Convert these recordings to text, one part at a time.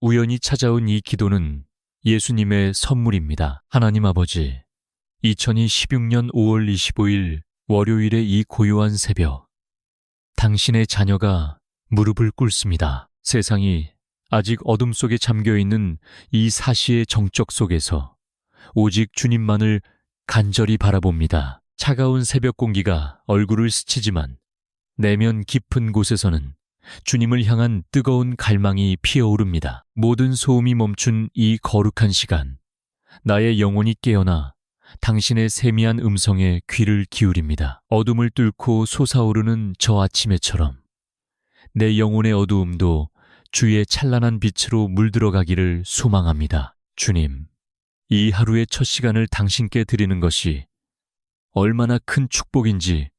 우연히 찾아온 이 기도는 예수님의 선물입니다. 하나님 아버지, 2016년 5월 25일 월요일의 이 고요한 새벽, 당신의 자녀가 무릎을 꿇습니다. 세상이 아직 어둠 속에 잠겨있는 이 사시의 정적 속에서 오직 주님만을 간절히 바라봅니다. 차가운 새벽 공기가 얼굴을 스치지만 내면 깊은 곳에서는 주님을 향한 뜨거운 갈망이 피어오릅니다. 모든 소음이 멈춘 이 거룩한 시간, 나의 영혼이 깨어나 당신의 세미한 음성에 귀를 기울입니다. 어둠을 뚫고 솟아오르는 저 아침에처럼 내 영혼의 어두움도 주의 찬란한 빛으로 물들어가기를 소망합니다. 주님, 이 하루의 첫 시간을 당신께 드리는 것이 얼마나 큰 축복인지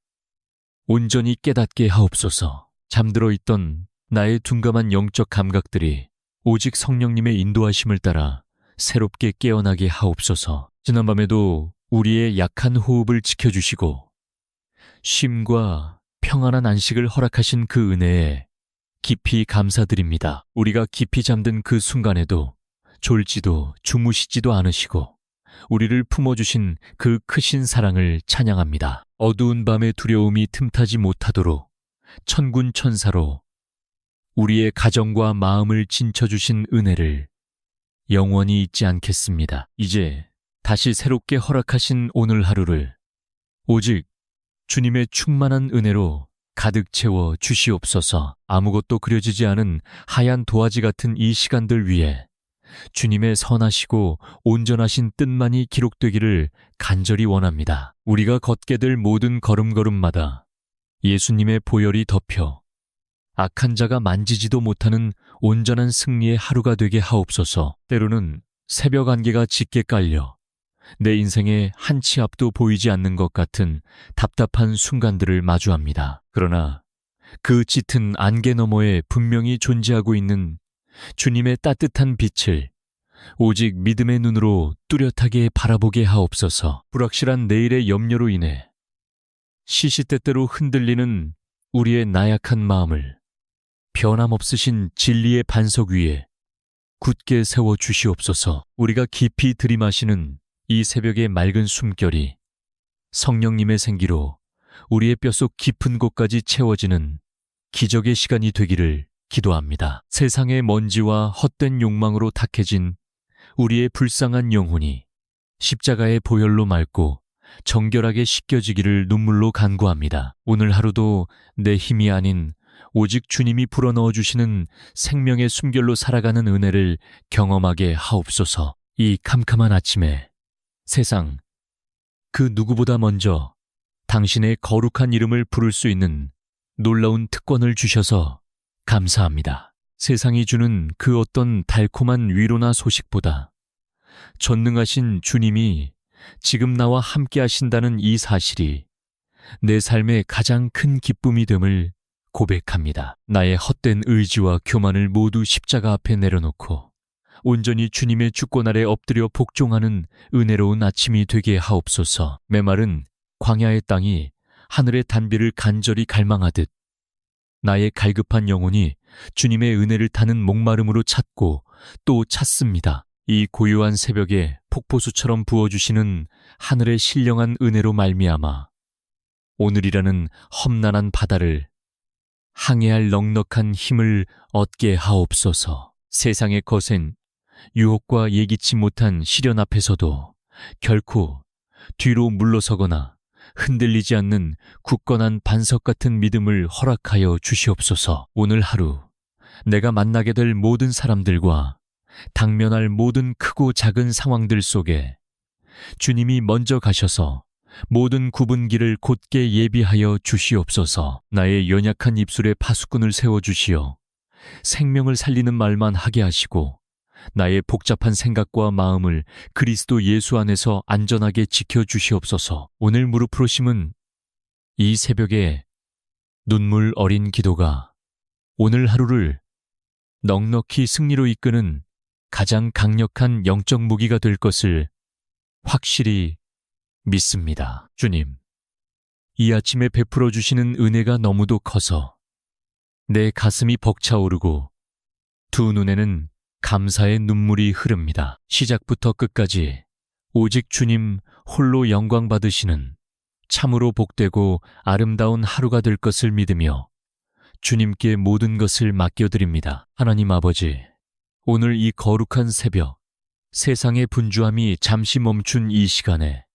온전히 깨닫게 하옵소서. 잠들어 있던 나의 둔감한 영적 감각들이 오직 성령님의 인도하심을 따라 새롭게 깨어나게 하옵소서. 지난밤에도 우리의 약한 호흡을 지켜주시고 쉼과 평안한 안식을 허락하신 그 은혜에 깊이 감사드립니다. 우리가 깊이 잠든 그 순간에도 졸지도 주무시지도 않으시고 우리를 품어주신 그 크신 사랑을 찬양합니다. 어두운 밤의 두려움이 틈타지 못하도록 천군 천사로 우리의 가정과 마음을 진쳐주신 은혜를 영원히 잊지 않겠습니다. 이제 다시 새롭게 허락하신 오늘 하루를 오직 주님의 충만한 은혜로 가득 채워 주시옵소서. 아무것도 그려지지 않은 하얀 도화지 같은 이 시간들 위에 주님의 선하시고 온전하신 뜻만이 기록되기를 간절히 원합니다. 우리가 걷게 될 모든 걸음걸음마다 예수님의 보혈이 덮여 악한 자가 만지지도 못하는 온전한 승리의 하루가 되게 하옵소서. 때로는 새벽 안개가 짙게 깔려 내 인생의 한 치 앞도 보이지 않는 것 같은 답답한 순간들을 마주합니다. 그러나 그 짙은 안개 너머에 분명히 존재하고 있는 주님의 따뜻한 빛을 오직 믿음의 눈으로 뚜렷하게 바라보게 하옵소서. 불확실한 내일의 염려로 인해 시시때때로 흔들리는 우리의 나약한 마음을 변함없으신 진리의 반석 위에 굳게 세워 주시옵소서. 우리가 깊이 들이마시는 이 새벽의 맑은 숨결이 성령님의 생기로 우리의 뼛속 깊은 곳까지 채워지는 기적의 시간이 되기를 기도합니다. 세상의 먼지와 헛된 욕망으로 탁해진 우리의 불쌍한 영혼이 십자가의 보혈로 맑고 정결하게 씻겨지기를 눈물로 간구합니다. 오늘 하루도 내 힘이 아닌 오직 주님이 불어넣어 주시는 생명의 숨결로 살아가는 은혜를 경험하게 하옵소서. 이 캄캄한 아침에 세상 그 누구보다 먼저 당신의 거룩한 이름을 부를 수 있는 놀라운 특권을 주셔서 감사합니다. 세상이 주는 그 어떤 달콤한 위로나 소식보다 전능하신 주님이 지금 나와 함께 하신다는 이 사실이 내 삶의 가장 큰 기쁨이 됨을 고백합니다. 나의 헛된 의지와 교만을 모두 십자가 앞에 내려놓고 온전히 주님의 주권 아래 엎드려 복종하는 은혜로운 아침이 되게 하옵소서. 메마른 광야의 땅이 하늘의 단비를 간절히 갈망하듯 나의 갈급한 영혼이 주님의 은혜를 타는 목마름으로 찾고 또 찾습니다. 이 고요한 새벽에 폭포수처럼 부어주시는 하늘의 신령한 은혜로 말미암아 오늘이라는 험난한 바다를 항해할 넉넉한 힘을 얻게 하옵소서. 세상의 거센 유혹과 예기치 못한 시련 앞에서도 결코 뒤로 물러서거나 흔들리지 않는 굳건한 반석 같은 믿음을 허락하여 주시옵소서. 오늘 하루 내가 만나게 될 모든 사람들과 당면할 모든 크고 작은 상황들 속에 주님이 먼저 가셔서 모든 굽은 길을 곧게 예비하여 주시옵소서. 나의 연약한 입술에 파수꾼을 세워주시어 생명을 살리는 말만 하게 하시고 나의 복잡한 생각과 마음을 그리스도 예수 안에서 안전하게 지켜주시옵소서. 오늘 무릎으로 심은 이 새벽에 눈물 어린 기도가 오늘 하루를 넉넉히 승리로 이끄는 가장 강력한 영적 무기가 될 것을 확실히 믿습니다. 주님, 이 아침에 베풀어 주시는 은혜가 너무도 커서 내 가슴이 벅차오르고 두 눈에는 감사의 눈물이 흐릅니다. 시작부터 끝까지 오직 주님 홀로 영광 받으시는 참으로 복되고 아름다운 하루가 될 것을 믿으며 주님께 모든 것을 맡겨드립니다. 하나님 아버지, 오늘 이 거룩한 새벽, 세상의 분주함이 잠시 멈춘 이 시간에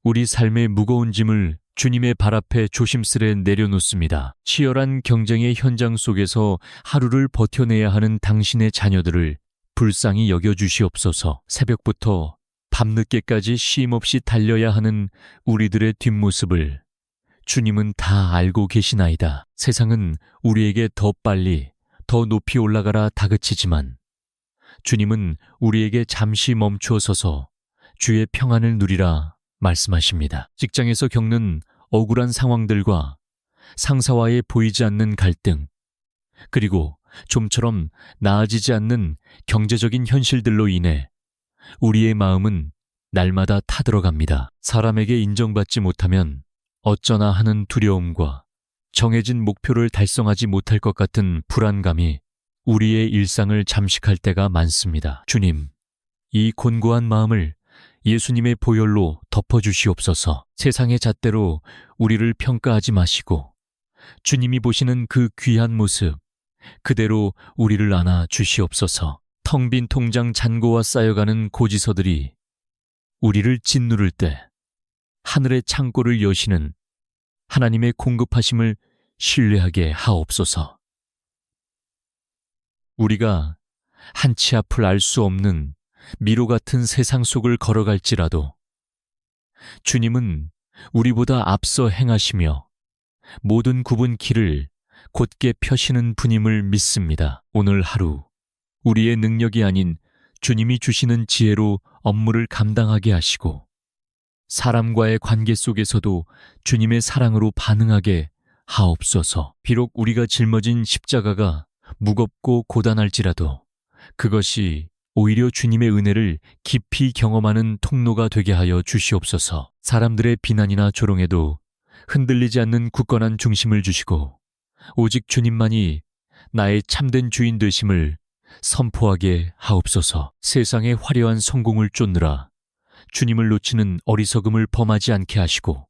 우리 삶의 무거운 짐을 주님의 발 앞에 조심스레 내려놓습니다. 치열한 경쟁의 현장 속에서 하루를 버텨내야 하는 당신의 자녀들을 불쌍히 여겨주시옵소서. 새벽부터 밤늦게까지 쉼없이 달려야 하는 우리들의 뒷모습을 주님은 다 알고 계시나이다. 세상은 우리에게 더 빨리, 더 높이 올라가라 다그치지만 주님은 우리에게 잠시 멈추어 서서 주의 평안을 누리라 말씀하십니다. 직장에서 겪는 억울한 상황들과 상사와의 보이지 않는 갈등, 그리고 좀처럼 나아지지 않는 경제적인 현실들로 인해 우리의 마음은 날마다 타들어갑니다. 사람에게 인정받지 못하면 어쩌나 하는 두려움과 정해진 목표를 달성하지 못할 것 같은 불안감이 우리의 일상을 잠식할 때가 많습니다. 주님, 이 곤고한 마음을 예수님의 보혈로 덮어주시옵소서. 세상의 잣대로 우리를 평가하지 마시고 주님이 보시는 그 귀한 모습 그대로 우리를 안아 주시옵소서. 텅 빈 통장 잔고와 쌓여가는 고지서들이 우리를 짓누를 때 하늘의 창고를 여시는 하나님의 공급하심을 신뢰하게 하옵소서. 우리가 한치 앞을 알 수 없는 미로 같은 세상 속을 걸어갈지라도 주님은 우리보다 앞서 행하시며 모든 굽은 길을 곧게 펴시는 분임을 믿습니다. 오늘 하루 우리의 능력이 아닌 주님이 주시는 지혜로 업무를 감당하게 하시고 사람과의 관계 속에서도 주님의 사랑으로 반응하게 하옵소서. 비록 우리가 짊어진 십자가가 무겁고 고단할지라도 그것이 오히려 주님의 은혜를 깊이 경험하는 통로가 되게 하여 주시옵소서. 사람들의 비난이나 조롱에도 흔들리지 않는 굳건한 중심을 주시고 오직 주님만이 나의 참된 주인 되심을 선포하게 하옵소서. 세상의 화려한 성공을 쫓느라 주님을 놓치는 어리석음을 범하지 않게 하시고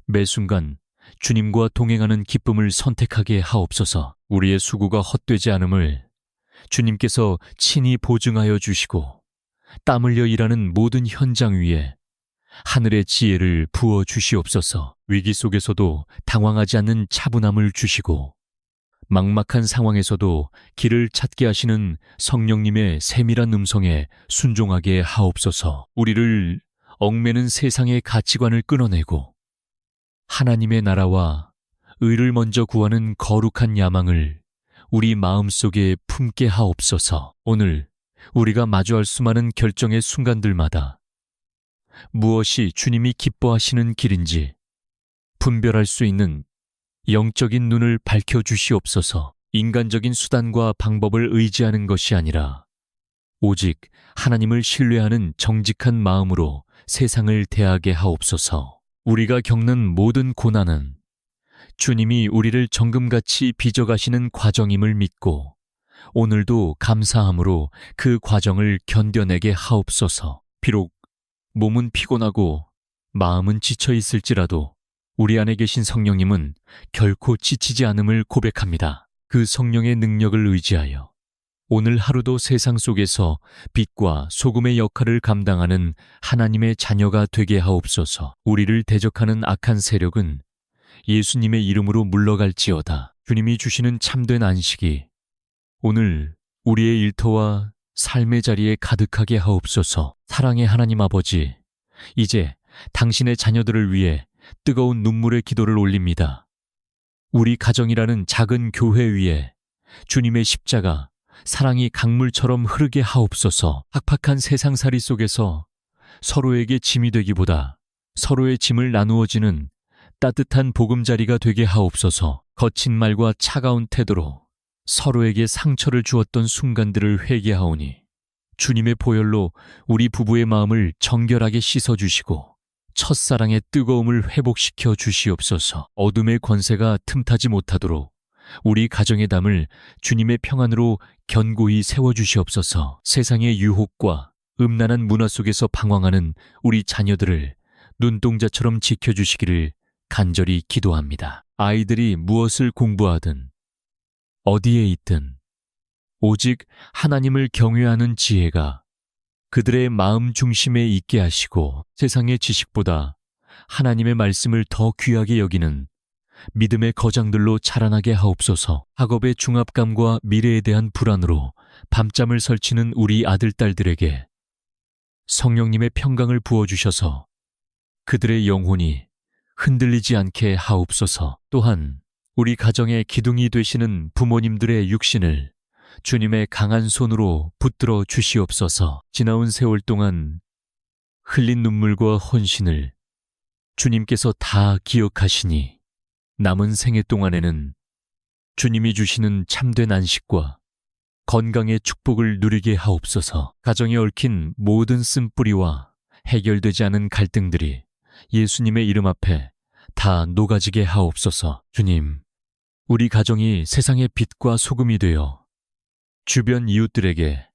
매 순간 주님과 동행하는 기쁨을 선택하게 하옵소서. 우리의 수고가 헛되지 않음을 주님께서 친히 보증하여 주시고 땀 흘려 일하는 모든 현장 위에 하늘의 지혜를 부어 주시옵소서. 위기 속에서도 당황하지 않는 차분함을 주시고 막막한 상황에서도 길을 찾게 하시는 성령님의 세밀한 음성에 순종하게 하옵소서. 우리를 얽매는 세상의 가치관을 끊어내고 하나님의 나라와 의를 먼저 구하는 거룩한 야망을 우리 마음속에 품게 하옵소서. 오늘 우리가 마주할 수많은 결정의 순간들마다 무엇이 주님이 기뻐하시는 길인지 분별할 수 있는 영적인 눈을 밝혀주시옵소서. 인간적인 수단과 방법을 의지하는 것이 아니라 오직 하나님을 신뢰하는 정직한 마음으로 세상을 대하게 하옵소서. 우리가 겪는 모든 고난은 주님이 우리를 정금같이 빚어가시는 과정임을 믿고 오늘도 감사함으로 그 과정을 견뎌내게 하옵소서. 비록 몸은 피곤하고 마음은 지쳐 있을지라도 우리 안에 계신 성령님은 결코 지치지 않음을 고백합니다. 그 성령의 능력을 의지하여 오늘 하루도 세상 속에서 빛과 소금의 역할을 감당하는 하나님의 자녀가 되게 하옵소서. 우리를 대적하는 악한 세력은 예수님의 이름으로 물러갈지어다. 주님이 주시는 참된 안식이 오늘 우리의 일터와 삶의 자리에 가득하게 하옵소서. 사랑의 하나님 아버지, 이제 당신의 자녀들을 위해 뜨거운 눈물의 기도를 올립니다. 우리 가정이라는 작은 교회 위에 주님의 십자가, 사랑이 강물처럼 흐르게 하옵소서. 팍팍한 세상살이 속에서 서로에게 짐이 되기보다 서로의 짐을 나누어지는 따뜻한 보금자리가 되게 하옵소서. 거친 말과 차가운 태도로 서로에게 상처를 주었던 순간들을 회개하오니 주님의 보혈로 우리 부부의 마음을 정결하게 씻어주시고 첫사랑의 뜨거움을 회복시켜 주시옵소서. 어둠의 권세가 틈타지 못하도록 우리 가정의 담을 주님의 평안으로 견고히 세워주시옵소서. 세상의 유혹과 음란한 문화 속에서 방황하는 우리 자녀들을 눈동자처럼 지켜주시기를 간절히 기도합니다. 아이들이 무엇을 공부하든 어디에 있든 오직 하나님을 경외하는 지혜가 그들의 마음 중심에 있게 하시고 세상의 지식보다 하나님의 말씀을 더 귀하게 여기는 믿음의 거장들로 자라나게 하옵소서. 학업의 중압감과 미래에 대한 불안으로 밤잠을 설치는 우리 아들, 딸들에게 성령님의 평강을 부어주셔서 그들의 영혼이 흔들리지 않게 하옵소서. 또한 우리 가정의 기둥이 되시는 부모님들의 육신을 주님의 강한 손으로 붙들어 주시옵소서. 지나온 세월 동안 흘린 눈물과 헌신을 주님께서 다 기억하시니 남은 생애 동안에는 주님이 주시는 참된 안식과 건강의 축복을 누리게 하옵소서. 가정에 얽힌 모든 쓴뿌리와 해결되지 않은 갈등들이 예수님의 이름 앞에 다 녹아지게 하옵소서. 주님, 우리 가정이 세상의 빛과 소금이 되어 주변 이웃들에게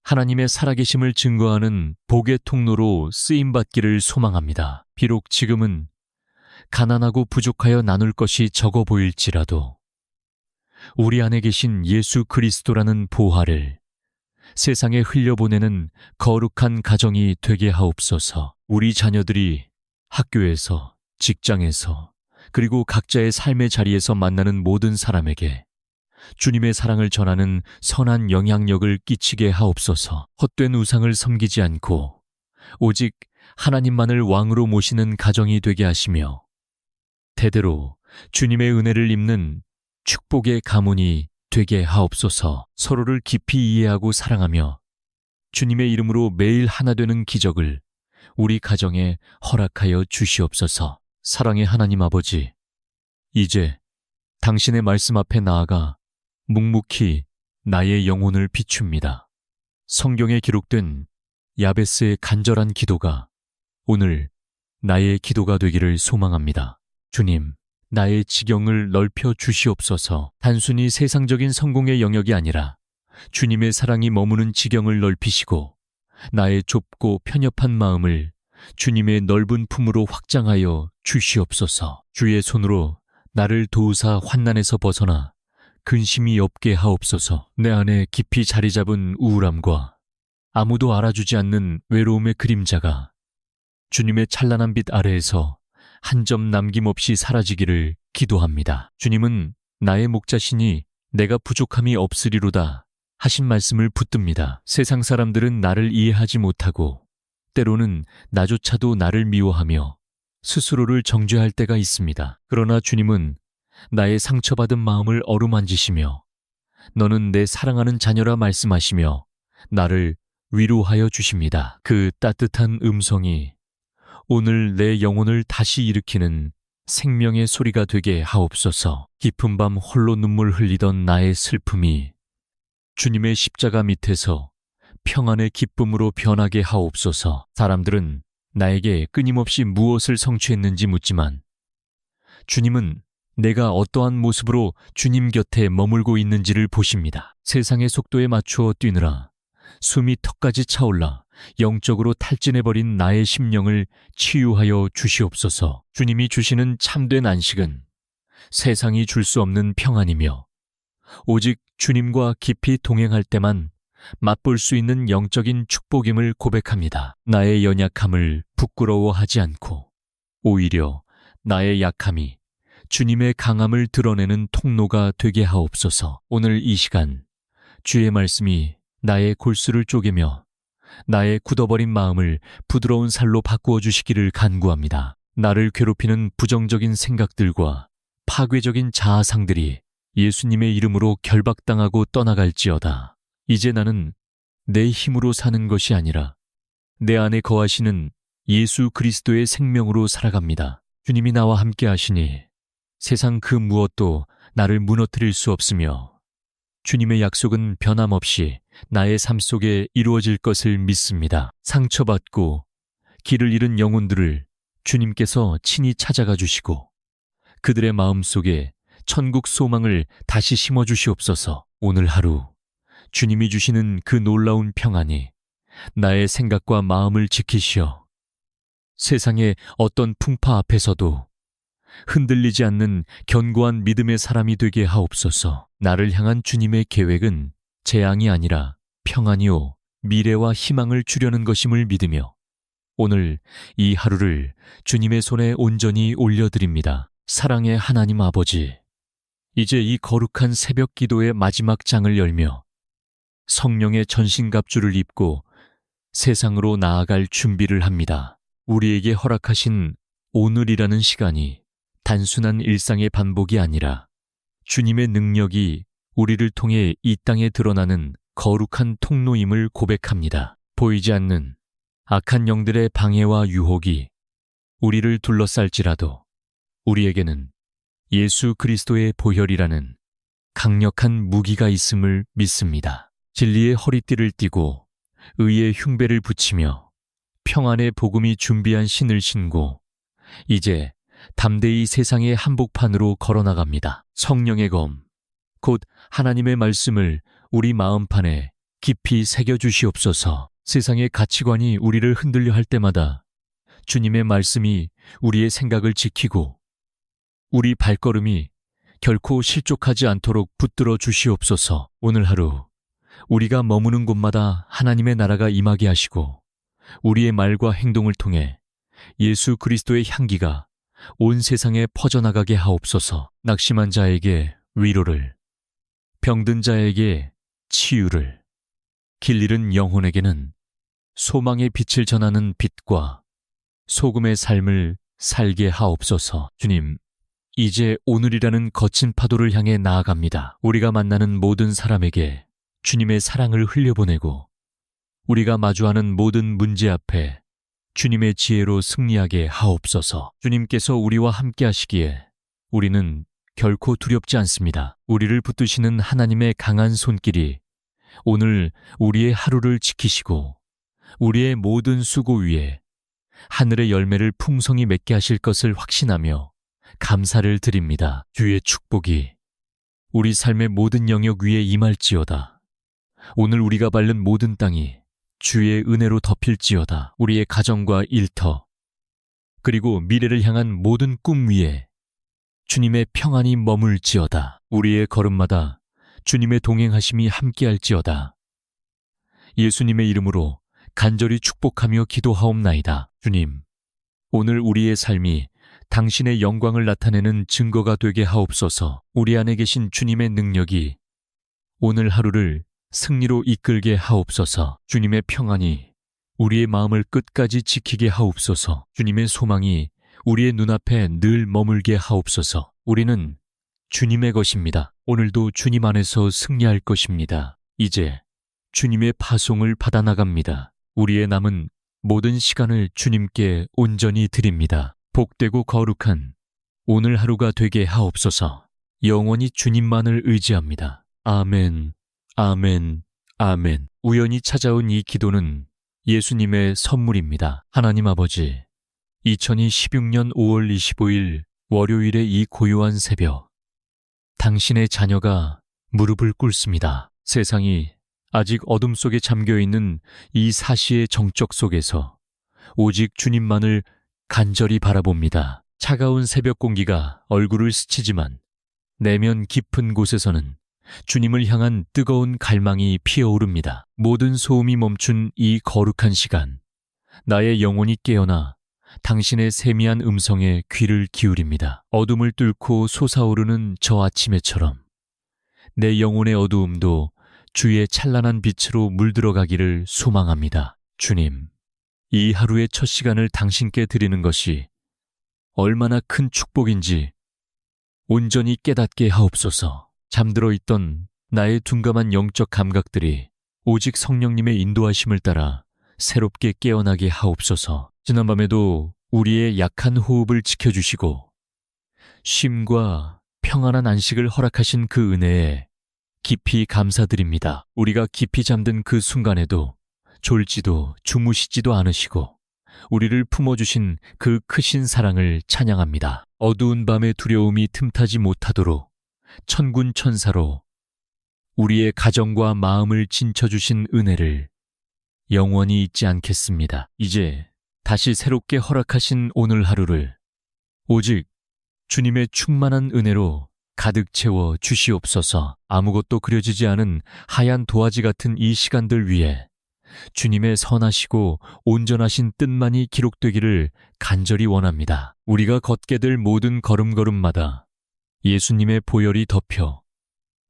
하나님의 살아계심을 증거하는 복의 통로로 쓰임받기를 소망합니다. 비록 지금은 가난하고 부족하여 나눌 것이 적어 보일지라도 우리 안에 계신 예수 그리스도라는 보화를 세상에 흘려보내는 거룩한 가정이 되게 하옵소서. 우리 자녀들이 학교에서, 직장에서, 그리고 각자의 삶의 자리에서 만나는 모든 사람에게 주님의 사랑을 전하는 선한 영향력을 끼치게 하옵소서. 헛된 우상을 섬기지 않고 오직 하나님만을 왕으로 모시는 가정이 되게 하시며 대대로 주님의 은혜를 입는 축복의 가문이 되게 하옵소서. 서로를 깊이 이해하고 사랑하며 주님의 이름으로 매일 하나 되는 기적을 우리 가정에 허락하여 주시옵소서. 사랑의 하나님 아버지, 이제 당신의 말씀 앞에 나아가 묵묵히 나의 영혼을 비춥니다. 성경에 기록된 야베스의 간절한 기도가 오늘 나의 기도가 되기를 소망합니다. 주님, 나의 지경을 넓혀 주시옵소서. 단순히 세상적인 성공의 영역이 아니라 주님의 사랑이 머무는 지경을 넓히시고 나의 좁고 편협한 마음을 주님의 넓은 품으로 확장하여 주시옵소서. 주의 손으로 나를 도우사 환난에서 벗어나 근심이 없게 하옵소서. 내 안에 깊이 자리 잡은 우울함과 아무도 알아주지 않는 외로움의 그림자가 주님의 찬란한 빛 아래에서 한 점 남김없이 사라지기를 기도합니다. 주님은 나의 목자시니 내가 부족함이 없으리로다 하신 말씀을 붙듭니다. 세상 사람들은 나를 이해하지 못하고 때로는 나조차도 나를 미워하며 스스로를 정죄할 때가 있습니다. 그러나 주님은 나의 상처받은 마음을 어루만지시며 너는 내 사랑하는 자녀라 말씀하시며 나를 위로하여 주십니다. 그 따뜻한 음성이 오늘 내 영혼을 다시 일으키는 생명의 소리가 되게 하옵소서. 깊은 밤 홀로 눈물 흘리던 나의 슬픔이 주님의 십자가 밑에서 평안의 기쁨으로 변하게 하옵소서. 사람들은 나에게 끊임없이 무엇을 성취했는지 묻지만 주님은 내가 어떠한 모습으로 주님 곁에 머물고 있는지를 보십니다. 세상의 속도에 맞추어 뛰느라 숨이 턱까지 차올라 영적으로 탈진해버린 나의 심령을 치유하여 주시옵소서. 주님이 주시는 참된 안식은 세상이 줄 수 없는 평안이며 오직 주님과 깊이 동행할 때만 맛볼 수 있는 영적인 축복임을 고백합니다. 나의 연약함을 부끄러워하지 않고 오히려 나의 약함이 주님의 강함을 드러내는 통로가 되게 하옵소서. 오늘 이 시간 주의 말씀이 나의 골수를 쪼개며 나의 굳어버린 마음을 부드러운 살로 바꾸어 주시기를 간구합니다. 나를 괴롭히는 부정적인 생각들과 파괴적인 자아상들이 예수님의 이름으로 결박당하고 떠나갈지어다. 이제 나는 내 힘으로 사는 것이 아니라 내 안에 거하시는 예수 그리스도의 생명으로 살아갑니다. 주님이 나와 함께 하시니 세상 그 무엇도 나를 무너뜨릴 수 없으며 주님의 약속은 변함없이 나의 삶 속에 이루어질 것을 믿습니다. 상처받고 길을 잃은 영혼들을 주님께서 친히 찾아가 주시고 그들의 마음 속에 천국 소망을 다시 심어주시옵소서. 오늘 하루 주님이 주시는 그 놀라운 평안이 나의 생각과 마음을 지키시어 세상의 어떤 풍파 앞에서도 흔들리지 않는 견고한 믿음의 사람이 되게 하옵소서. 나를 향한 주님의 계획은 재앙이 아니라 평안이요 미래와 희망을 주려는 것임을 믿으며 오늘 이 하루를 주님의 손에 온전히 올려드립니다. 사랑의 하나님 아버지, 이제 이 거룩한 새벽 기도의 마지막 장을 열며 성령의 전신갑주를 입고 세상으로 나아갈 준비를 합니다. 우리에게 허락하신 오늘이라는 시간이 단순한 일상의 반복이 아니라 주님의 능력이 우리를 통해 이 땅에 드러나는 거룩한 통로임을 고백합니다. 보이지 않는 악한 영들의 방해와 유혹이 우리를 둘러쌀지라도 우리에게는 예수 그리스도의 보혈이라는 강력한 무기가 있음을 믿습니다. 진리의 허리띠를 띠고 의의 흉배를 붙이며 평안의 복음이 준비한 신을 신고 이제 담대히 세상의 한복판으로 걸어나갑니다. 성령의 검, 곧 하나님의 말씀을 우리 마음판에 깊이 새겨주시옵소서. 세상의 가치관이 우리를 흔들려 할 때마다 주님의 말씀이 우리의 생각을 지키고 우리 발걸음이 결코 실족하지 않도록 붙들어 주시옵소서. 오늘 하루 우리가 머무는 곳마다 하나님의 나라가 임하게 하시고 우리의 말과 행동을 통해 예수 그리스도의 향기가 온 세상에 퍼져나가게 하옵소서. 낙심한 자에게 위로를, 병든 자에게 치유를, 길 잃은 영혼에게는 소망의 빛을 전하는 빛과 소금의 삶을 살게 하옵소서. 주님, 이제 오늘이라는 거친 파도를 향해 나아갑니다. 우리가 만나는 모든 사람에게 주님의 사랑을 흘려보내고 우리가 마주하는 모든 문제 앞에 주님의 지혜로 승리하게 하옵소서. 주님께서 우리와 함께 하시기에 우리는 결코 두렵지 않습니다. 우리를 붙드시는 하나님의 강한 손길이 오늘 우리의 하루를 지키시고 우리의 모든 수고 위에 하늘의 열매를 풍성히 맺게 하실 것을 확신하며 감사를 드립니다. 주의 축복이 우리 삶의 모든 영역 위에 임할지어다. 오늘 우리가 밟는 모든 땅이 주의 은혜로 덮일지어다. 우리의 가정과 일터 그리고 미래를 향한 모든 꿈 위에 주님의 평안이 머물지어다. 우리의 걸음마다 주님의 동행하심이 함께할지어다. 예수님의 이름으로 간절히 축복하며 기도하옵나이다. 주님, 오늘 우리의 삶이 당신의 영광을 나타내는 증거가 되게 하옵소서. 우리 안에 계신 주님의 능력이 오늘 하루를 승리로 이끌게 하옵소서. 주님의 평안이 우리의 마음을 끝까지 지키게 하옵소서. 주님의 소망이 우리의 눈앞에 늘 머물게 하옵소서. 우리는 주님의 것입니다. 오늘도 주님 안에서 승리할 것입니다. 이제 주님의 파송을 받아나갑니다. 우리의 남은 모든 시간을 주님께 온전히 드립니다. 복되고 거룩한 오늘 하루가 되게 하옵소서. 영원히 주님만을 의지합니다. 아멘, 아멘, 아멘. 우연히 찾아온 이 기도는 예수님의 선물입니다. 하나님 아버지, 2016년 5월 25일 월요일의 이 고요한 새벽, 당신의 자녀가 무릎을 꿇습니다. 세상이 아직 어둠 속에 잠겨있는 이 사시의 정적 속에서 오직 주님만을 간절히 바라봅니다. 차가운 새벽 공기가 얼굴을 스치지만 내면 깊은 곳에서는 주님을 향한 뜨거운 갈망이 피어오릅니다. 모든 소음이 멈춘 이 거룩한 시간, 나의 영혼이 깨어나 당신의 세미한 음성에 귀를 기울입니다. 어둠을 뚫고 솟아오르는 저 아침에처럼 내 영혼의 어두움도 주의 찬란한 빛으로 물들어가기를 소망합니다. 주님, 이 하루의 첫 시간을 당신께 드리는 것이 얼마나 큰 축복인지 온전히 깨닫게 하옵소서. 잠들어 있던 나의 둔감한 영적 감각들이 오직 성령님의 인도하심을 따라 새롭게 깨어나게 하옵소서. 지난밤에도 우리의 약한 호흡을 지켜주시고 쉼과 평안한 안식을 허락하신 그 은혜에 깊이 감사드립니다. 우리가 깊이 잠든 그 순간에도 졸지도 주무시지도 않으시고 우리를 품어주신 그 크신 사랑을 찬양합니다. 어두운 밤의 두려움이 틈타지 못하도록 천군 천사로 우리의 가정과 마음을 진쳐주신 은혜를 영원히 잊지 않겠습니다. 이제 다시 새롭게 허락하신 오늘 하루를 오직 주님의 충만한 은혜로 가득 채워 주시옵소서. 아무것도 그려지지 않은 하얀 도화지 같은 이 시간들 위에 주님의 선하시고 온전하신 뜻만이 기록되기를 간절히 원합니다. 우리가 걷게 될 모든 걸음걸음마다 예수님의 보혈이 덮여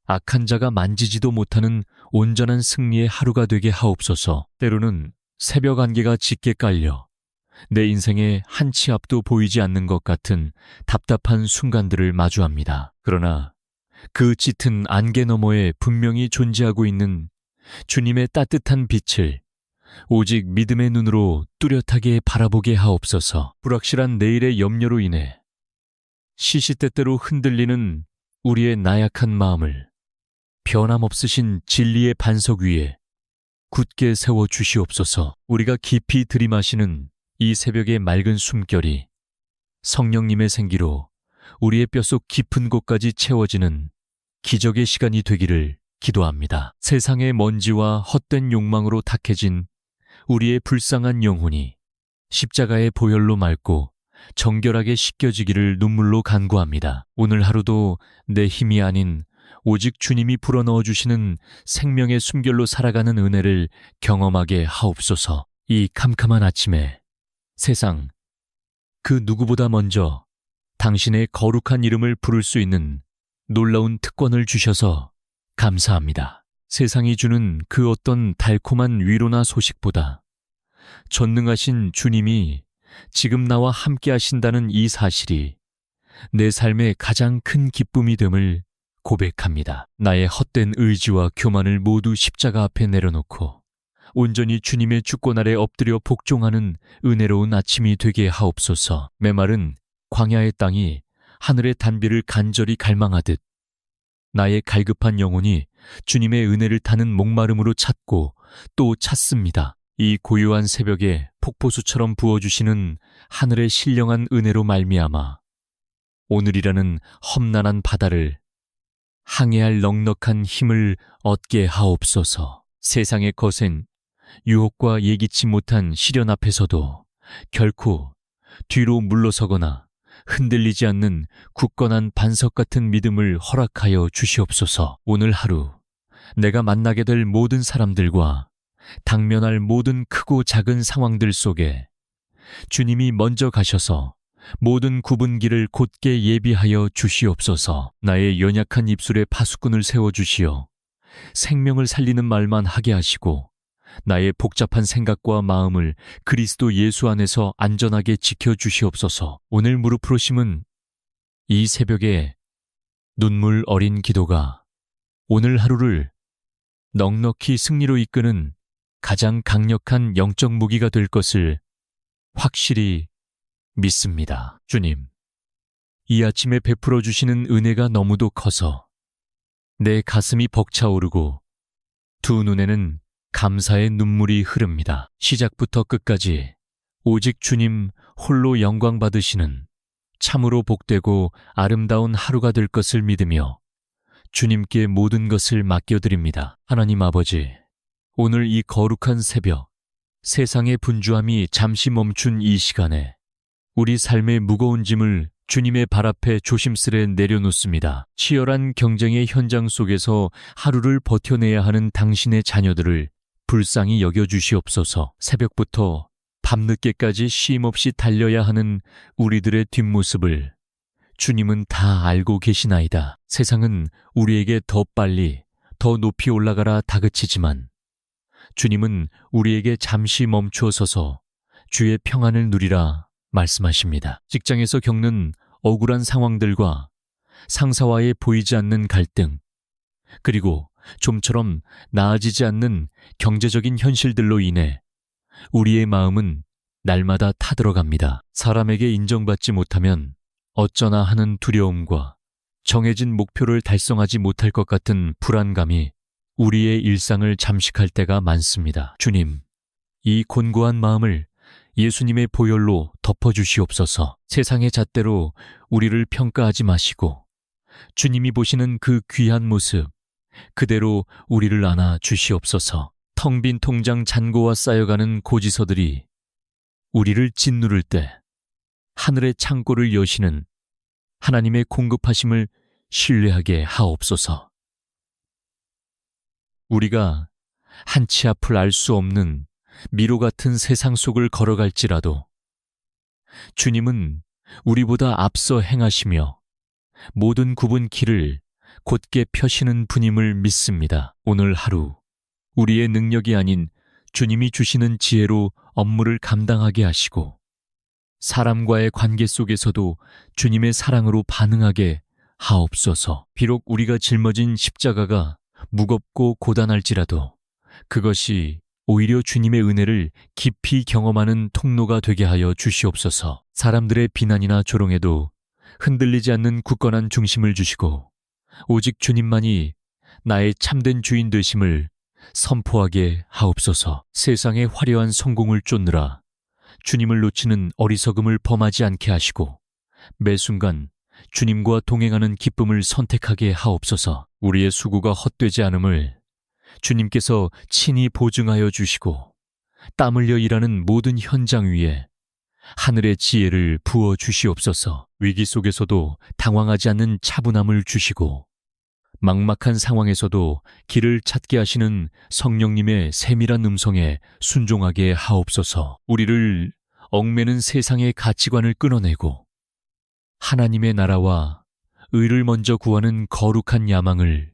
악한 자가 만지지도 못하는 온전한 승리의 하루가 되게 하옵소서. 때로는 새벽 안개가 짙게 깔려 내 인생의 한 치 앞도 보이지 않는 것 같은 답답한 순간들을 마주합니다. 그러나 그 짙은 안개 너머에 분명히 존재하고 있는 주님의 따뜻한 빛을 오직 믿음의 눈으로 뚜렷하게 바라보게 하옵소서. 불확실한 내일의 염려로 인해 시시때때로 흔들리는 우리의 나약한 마음을 변함없으신 진리의 반석 위에 굳게 세워 주시옵소서. 우리가 깊이 들이마시는 이 새벽의 맑은 숨결이 성령님의 생기로 우리의 뼛속 깊은 곳까지 채워지는 기적의 시간이 되기를 기도합니다. 세상의 먼지와 헛된 욕망으로 탁해진 우리의 불쌍한 영혼이 십자가의 보혈로 맑고 정결하게 씻겨지기를 눈물로 간구합니다. 오늘 하루도 내 힘이 아닌 오직 주님이 불어넣어 주시는 생명의 숨결로 살아가는 은혜를 경험하게 하옵소서. 이 캄캄한 아침에 세상 그 누구보다 먼저 당신의 거룩한 이름을 부를 수 있는 놀라운 특권을 주셔서 감사합니다. 세상이 주는 그 어떤 달콤한 위로나 소식보다 전능하신 주님이 지금 나와 함께 하신다는 이 사실이 내 삶의 가장 큰 기쁨이 됨을 고백합니다. 나의 헛된 의지와 교만을 모두 십자가 앞에 내려놓고 온전히 주님의 주권 아래 엎드려 복종하는 은혜로운 아침이 되게 하옵소서. 메마른 광야의 땅이 하늘의 단비를 간절히 갈망하듯 나의 갈급한 영혼이 주님의 은혜를 타는 목마름으로 찾고 또 찾습니다. 이 고요한 새벽에 폭포수처럼 부어주시는 하늘의 신령한 은혜로 말미암아 오늘이라는 험난한 바다를 항해할 넉넉한 힘을 얻게 하옵소서. 세상의 거센 유혹과 예기치 못한 시련 앞에서도 결코 뒤로 물러서거나 흔들리지 않는 굳건한 반석 같은 믿음을 허락하여 주시옵소서. 오늘 하루 내가 만나게 될 모든 사람들과 당면할 모든 크고 작은 상황들 속에 주님이 먼저 가셔서 모든 굽은 길을 곧게 예비하여 주시옵소서. 나의 연약한 입술에 파수꾼을 세워주시어 생명을 살리는 말만 하게 하시고 나의 복잡한 생각과 마음을 그리스도 예수 안에서 안전하게 지켜주시옵소서. 오늘 무릎으로 심은 이 새벽에 눈물 어린 기도가 오늘 하루를 넉넉히 승리로 이끄는 가장 강력한 영적 무기가 될 것을 확실히 믿습니다. 주님, 이 아침에 베풀어 주시는 은혜가 너무도 커서 내 가슴이 벅차오르고 두 눈에는 감사의 눈물이 흐릅니다. 시작부터 끝까지 오직 주님 홀로 영광 받으시는 참으로 복되고 아름다운 하루가 될 것을 믿으며 주님께 모든 것을 맡겨드립니다. 하나님 아버지, 오늘 이 거룩한 새벽, 세상의 분주함이 잠시 멈춘 이 시간에 우리 삶의 무거운 짐을 주님의 발 앞에 조심스레 내려놓습니다. 치열한 경쟁의 현장 속에서 하루를 버텨내야 하는 당신의 자녀들을 불쌍히 여겨주시옵소서. 새벽부터 밤늦게까지 쉼없이 달려야 하는 우리들의 뒷모습을 주님은 다 알고 계시나이다. 세상은 우리에게 더 빨리, 더 높이 올라가라 다그치지만 주님은 우리에게 잠시 멈추어 서서 주의 평안을 누리라 말씀하십니다. 직장에서 겪는 억울한 상황들과 상사와의 보이지 않는 갈등, 그리고 좀처럼 나아지지 않는 경제적인 현실들로 인해 우리의 마음은 날마다 타들어갑니다. 사람에게 인정받지 못하면 어쩌나 하는 두려움과 정해진 목표를 달성하지 못할 것 같은 불안감이 우리의 일상을 잠식할 때가 많습니다. 주님, 이 곤고한 마음을 예수님의 보혈로 덮어주시옵소서. 세상의 잣대로 우리를 평가하지 마시고 주님이 보시는 그 귀한 모습 그대로 우리를 안아 주시옵소서. 텅 빈 통장 잔고와 쌓여가는 고지서들이 우리를 짓누를 때 하늘의 창고를 여시는 하나님의 공급하심을 신뢰하게 하옵소서. 우리가 한치 앞을 알 수 없는 미로 같은 세상 속을 걸어갈지라도 주님은 우리보다 앞서 행하시며 모든 굽은 길을 곧게 펴시는 분임을 믿습니다. 오늘 하루 우리의 능력이 아닌 주님이 주시는 지혜로 업무를 감당하게 하시고 사람과의 관계 속에서도 주님의 사랑으로 반응하게 하옵소서. 비록 우리가 짊어진 십자가가 무겁고 고단할지라도 그것이 오히려 주님의 은혜를 깊이 경험하는 통로가 되게 하여 주시옵소서. 사람들의 비난이나 조롱에도 흔들리지 않는 굳건한 중심을 주시고 오직 주님만이 나의 참된 주인 되심을 선포하게 하옵소서. 세상의 화려한 성공을 쫓느라 주님을 놓치는 어리석음을 범하지 않게 하시고 매 순간 주님과 동행하는 기쁨을 선택하게 하옵소서. 우리의 수고가 헛되지 않음을 주님께서 친히 보증하여 주시고 땀 흘려 일하는 모든 현장 위에 하늘의 지혜를 부어 주시옵소서. 위기 속에서도 당황하지 않는 차분함을 주시고 막막한 상황에서도 길을 찾게 하시는 성령님의 세밀한 음성에 순종하게 하옵소서. 우리를 얽매는 세상의 가치관을 끊어내고 하나님의 나라와 의를 먼저 구하는 거룩한 야망을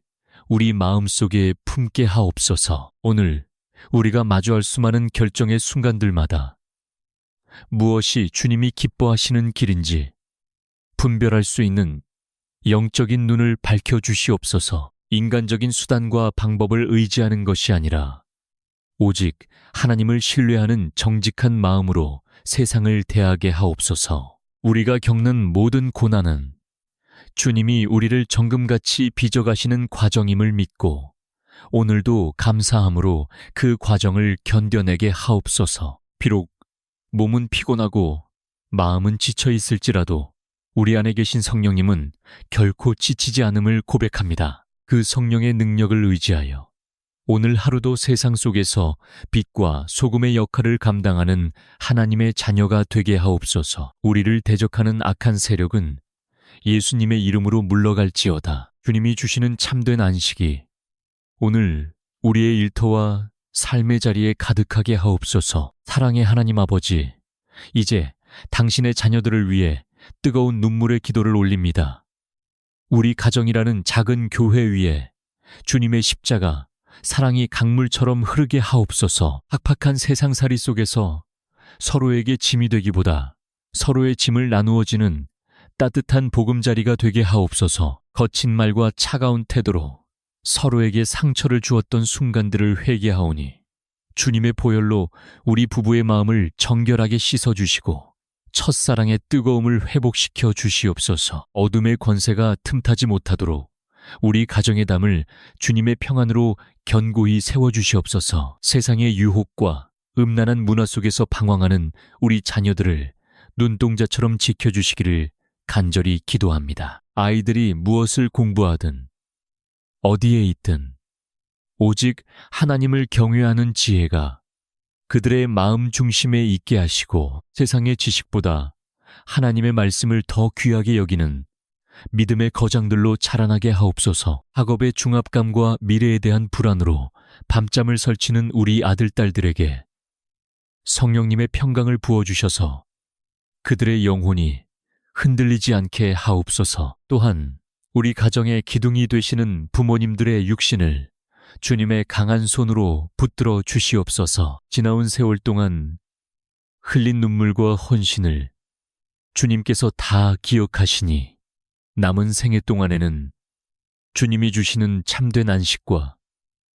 우리 마음속에 품게 하옵소서. 오늘 우리가 마주할 수많은 결정의 순간들마다 무엇이 주님이 기뻐하시는 길인지 분별할 수 있는 영적인 눈을 밝혀주시옵소서. 인간적인 수단과 방법을 의지하는 것이 아니라 오직 하나님을 신뢰하는 정직한 마음으로 세상을 대하게 하옵소서. 우리가 겪는 모든 고난은 주님이 우리를 정금같이 빚어가시는 과정임을 믿고 오늘도 감사함으로 그 과정을 견뎌내게 하옵소서. 비록 몸은 피곤하고 마음은 지쳐 있을지라도 우리 안에 계신 성령님은 결코 지치지 않음을 고백합니다. 그 성령의 능력을 의지하여 오늘 하루도 세상 속에서 빛과 소금의 역할을 감당하는 하나님의 자녀가 되게 하옵소서. 우리를 대적하는 악한 세력은 예수님의 이름으로 물러갈지어다. 주님이 주시는 참된 안식이 오늘 우리의 일터와 삶의 자리에 가득하게 하옵소서. 사랑의 하나님 아버지, 이제 당신의 자녀들을 위해 뜨거운 눈물의 기도를 올립니다. 우리 가정이라는 작은 교회 위에 주님의 십자가, 사랑이 강물처럼 흐르게 하옵소서. 팍팍한 세상살이 속에서 서로에게 짐이 되기보다 서로의 짐을 나누어지는 따뜻한 보금자리가 되게 하옵소서. 거친 말과 차가운 태도로 서로에게 상처를 주었던 순간들을 회개하오니 주님의 보혈로 우리 부부의 마음을 정결하게 씻어주시고 첫사랑의 뜨거움을 회복시켜 주시옵소서. 어둠의 권세가 틈타지 못하도록 우리 가정의 담을 주님의 평안으로 견고히 세워주시옵소서. 세상의 유혹과 음란한 문화 속에서 방황하는 우리 자녀들을 눈동자처럼 지켜주시기를 간절히 기도합니다. 아이들이 무엇을 공부하든 어디에 있든 오직 하나님을 경외하는 지혜가 그들의 마음 중심에 있게 하시고 세상의 지식보다 하나님의 말씀을 더 귀하게 여기는 믿음의 거장들로 자라나게 하옵소서. 학업의 중압감과 미래에 대한 불안으로 밤잠을 설치는 우리 아들, 딸들에게 성령님의 평강을 부어주셔서 그들의 영혼이 흔들리지 않게 하옵소서. 또한 우리 가정의 기둥이 되시는 부모님들의 육신을 주님의 강한 손으로 붙들어 주시옵소서. 지나온 세월 동안 흘린 눈물과 헌신을 주님께서 다 기억하시니 남은 생애 동안에는 주님이 주시는 참된 안식과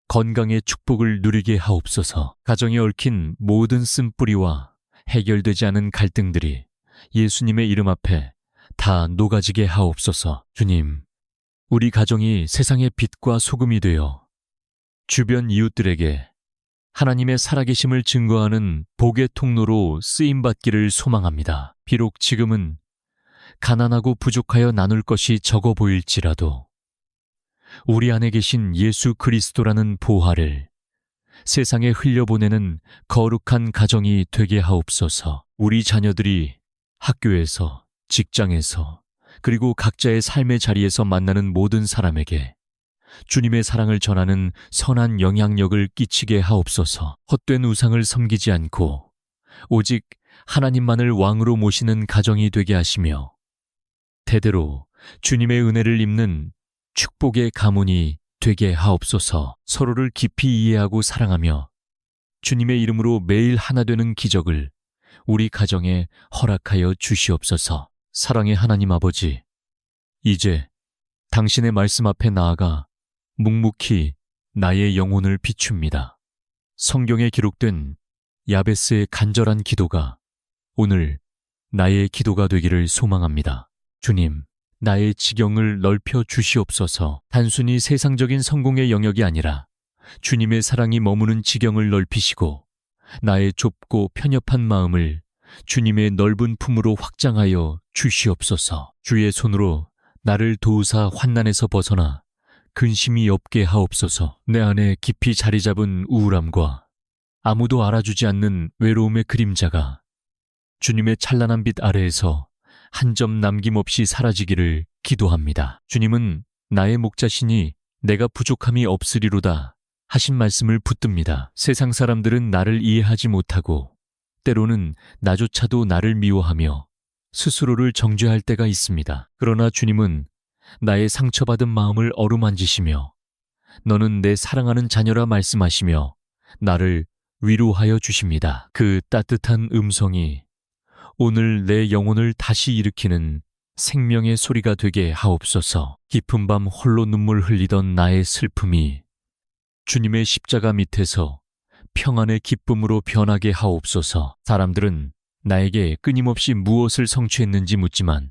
건강의 축복을 누리게 하옵소서. 가정에 얽힌 모든 쓴뿌리와 해결되지 않은 갈등들이 예수님의 이름 앞에 다 녹아지게 하옵소서. 주님, 우리 가정이 세상의 빛과 소금이 되어 주변 이웃들에게 하나님의 살아계심을 증거하는 복의 통로로 쓰임받기를 소망합니다. 비록 지금은 가난하고 부족하여 나눌 것이 적어 보일지라도 우리 안에 계신 예수 그리스도라는 보화를 세상에 흘려보내는 거룩한 가정이 되게 하옵소서. 우리 자녀들이 학교에서, 직장에서, 그리고 각자의 삶의 자리에서 만나는 모든 사람에게 주님의 사랑을 전하는 선한 영향력을 끼치게 하옵소서. 헛된 우상을 섬기지 않고 오직 하나님만을 왕으로 모시는 가정이 되게 하시며 대대로 주님의 은혜를 입는 축복의 가문이 되게 하옵소서. 서로를 깊이 이해하고 사랑하며 주님의 이름으로 매일 하나 되는 기적을 우리 가정에 허락하여 주시옵소서. 사랑의 하나님 아버지, 이제 당신의 말씀 앞에 나아가 묵묵히 나의 영혼을 비춥니다. 성경에 기록된 야베스의 간절한 기도가 오늘 나의 기도가 되기를 소망합니다. 주님, 나의 지경을 넓혀 주시옵소서. 단순히 세상적인 성공의 영역이 아니라 주님의 사랑이 머무는 지경을 넓히시고 나의 좁고 편협한 마음을 주님의 넓은 품으로 확장하여 주시옵소서. 주의 손으로 나를 도우사 환난에서 벗어나 근심이 없게 하옵소서. 내 안에 깊이 자리 잡은 우울함과 아무도 알아주지 않는 외로움의 그림자가 주님의 찬란한 빛 아래에서 한 점 남김없이 사라지기를 기도합니다. 주님은 나의 목자시니 내가 부족함이 없으리로다 하신 말씀을 붙듭니다. 세상 사람들은 나를 이해하지 못하고 때로는 나조차도 나를 미워하며 스스로를 정죄할 때가 있습니다. 그러나 주님은 나의 상처받은 마음을 어루만지시며 너는 내 사랑하는 자녀라 말씀하시며 나를 위로하여 주십니다. 그 따뜻한 음성이 오늘 내 영혼을 다시 일으키는 생명의 소리가 되게 하옵소서. 깊은 밤 홀로 눈물 흘리던 나의 슬픔이 주님의 십자가 밑에서 평안의 기쁨으로 변하게 하옵소서. 사람들은 나에게 끊임없이 무엇을 성취했는지 묻지만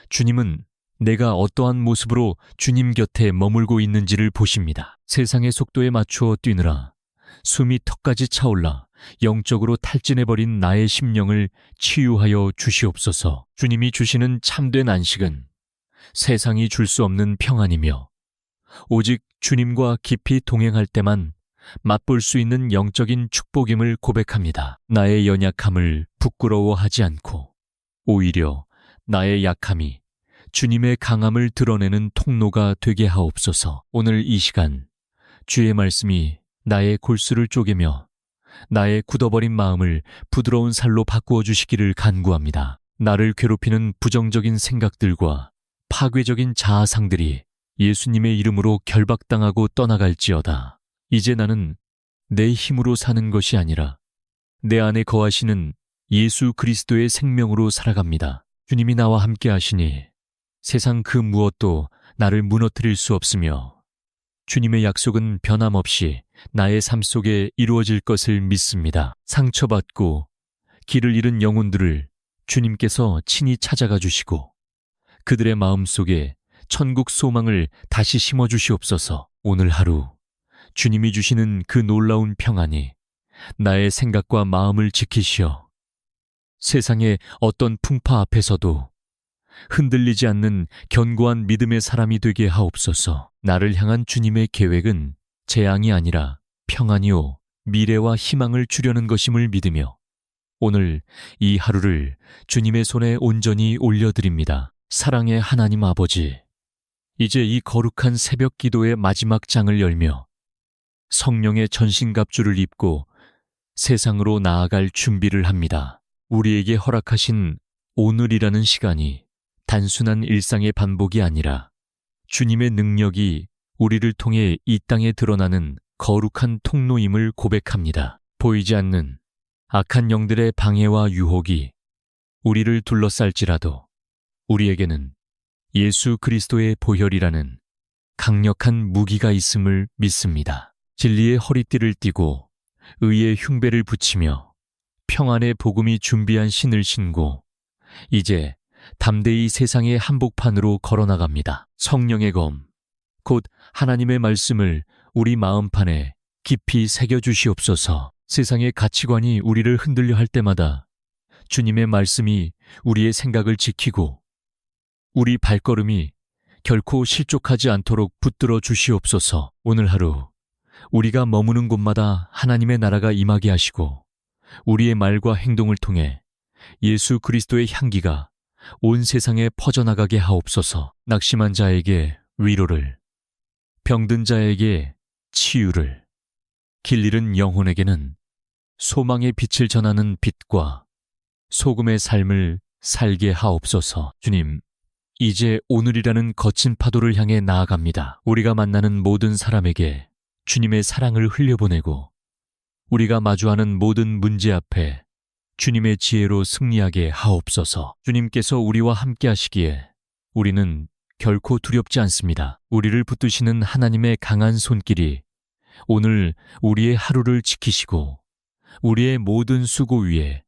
주님은 내가 어떠한 모습으로 주님 곁에 머물고 있는지를 보십니다. 세상의 속도에 맞추어 뛰느라 숨이 턱까지 차올라 영적으로 탈진해버린 나의 심령을 치유하여 주시옵소서. 주님이 주시는 참된 안식은 세상이 줄 수 없는 평안이며 오직 주님과 깊이 동행할 때만 맛볼 수 있는 영적인 축복임을 고백합니다. 나의 연약함을 부끄러워하지 않고 오히려 나의 약함이 주님의 강함을 드러내는 통로가 되게 하옵소서. 오늘 이 시간 주의 말씀이 나의 골수를 쪼개며 나의 굳어버린 마음을 부드러운 살로 바꾸어 주시기를 간구합니다. 나를 괴롭히는 부정적인 생각들과 파괴적인 자아상들이 예수님의 이름으로 결박당하고 떠나갈지어다. 이제 나는 내 힘으로 사는 것이 아니라 내 안에 거하시는 예수 그리스도의 생명으로 살아갑니다. 주님이 나와 함께 하시니 세상 그 무엇도 나를 무너뜨릴 수 없으며 주님의 약속은 변함없이 나의 삶 속에 이루어질 것을 믿습니다. 상처받고 길을 잃은 영혼들을 주님께서 친히 찾아가 주시고 그들의 마음 속에 천국 소망을 다시 심어 주시옵소서. 오늘 하루 주님이 주시는 그 놀라운 평안이 나의 생각과 마음을 지키시어 세상의 어떤 풍파 앞에서도 흔들리지 않는 견고한 믿음의 사람이 되게 하옵소서. 나를 향한 주님의 계획은 재앙이 아니라 평안이요 미래와 희망을 주려는 것임을 믿으며 오늘 이 하루를 주님의 손에 온전히 올려드립니다. 사랑의 하나님 아버지, 이제 이 거룩한 새벽 기도의 마지막 장을 열며 성령의 전신갑주를 입고 세상으로 나아갈 준비를 합니다. 우리에게 허락하신 오늘이라는 시간이 단순한 일상의 반복이 아니라 주님의 능력이 우리를 통해 이 땅에 드러나는 거룩한 통로임을 고백합니다. 보이지 않는 악한 영들의 방해와 유혹이 우리를 둘러쌀지라도 우리에게는 예수 그리스도의 보혈이라는 강력한 무기가 있음을 믿습니다. 진리의 허리띠를 띠고 의의 흉배를 붙이며 평안의 복음이 준비한 신을 신고 이제 담대히 세상의 한복판으로 걸어나갑니다. 성령의 검, 곧 하나님의 말씀을 우리 마음판에 깊이 새겨주시옵소서. 세상의 가치관이 우리를 흔들려 할 때마다 주님의 말씀이 우리의 생각을 지키고 우리 발걸음이 결코 실족하지 않도록 붙들어 주시옵소서. 오늘 하루 우리가 머무는 곳마다 하나님의 나라가 임하게 하시고 우리의 말과 행동을 통해 예수 그리스도의 향기가 온 세상에 퍼져나가게 하옵소서. 낙심한 자에게 위로를, 병든 자에게 치유를, 길 잃은 영혼에게는 소망의 빛을 전하는 빛과 소금의 삶을 살게 하옵소서. 주님, 이제 오늘이라는 거친 파도를 향해 나아갑니다. 우리가 만나는 모든 사람에게 주님의 사랑을 흘려보내고 우리가 마주하는 모든 문제 앞에 주님의 지혜로 승리하게 하옵소서. 주님께서 우리와 함께 하시기에 우리는 결코 두렵지 않습니다. 우리를 붙드시는 하나님의 강한 손길이 오늘 우리의 하루를 지키시고 우리의 모든 수고 위에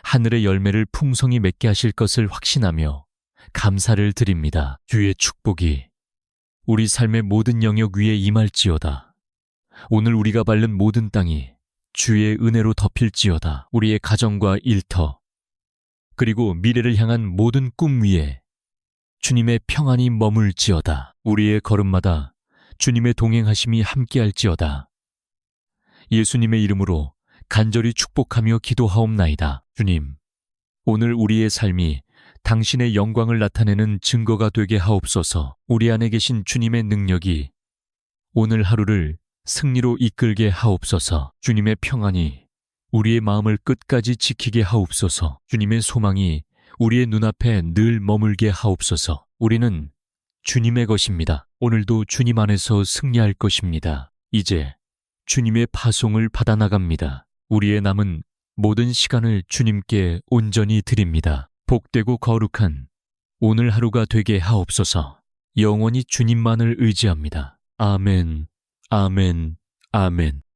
하늘의 열매를 풍성히 맺게 하실 것을 확신하며 감사를 드립니다. 주의 축복이 우리 삶의 모든 영역 위에 임할지어다. 오늘 우리가 밟는 모든 땅이 주의 은혜로 덮일지어다. 우리의 가정과 일터, 그리고 미래를 향한 모든 꿈 위에 주님의 평안이 머물지어다. 우리의 걸음마다 주님의 동행하심이 함께할지어다. 예수님의 이름으로 간절히 축복하며 기도하옵나이다. 주님, 오늘 우리의 삶이 당신의 영광을 나타내는 증거가 되게 하옵소서. 우리 안에 계신 주님의 능력이 오늘 하루를 승리로 이끌게 하옵소서. 주님의 평안이 우리의 마음을 끝까지 지키게 하옵소서. 주님의 소망이 우리의 눈앞에 늘 머물게 하옵소서. 우리는 주님의 것입니다. 오늘도 주님 안에서 승리할 것입니다. 이제 주님의 파송을 받아나갑니다. 우리의 남은 모든 시간을 주님께 온전히 드립니다. 복되고 거룩한 오늘 하루가 되게 하옵소서. 영원히 주님만을 의지합니다. 아멘, 아멘, 아멘.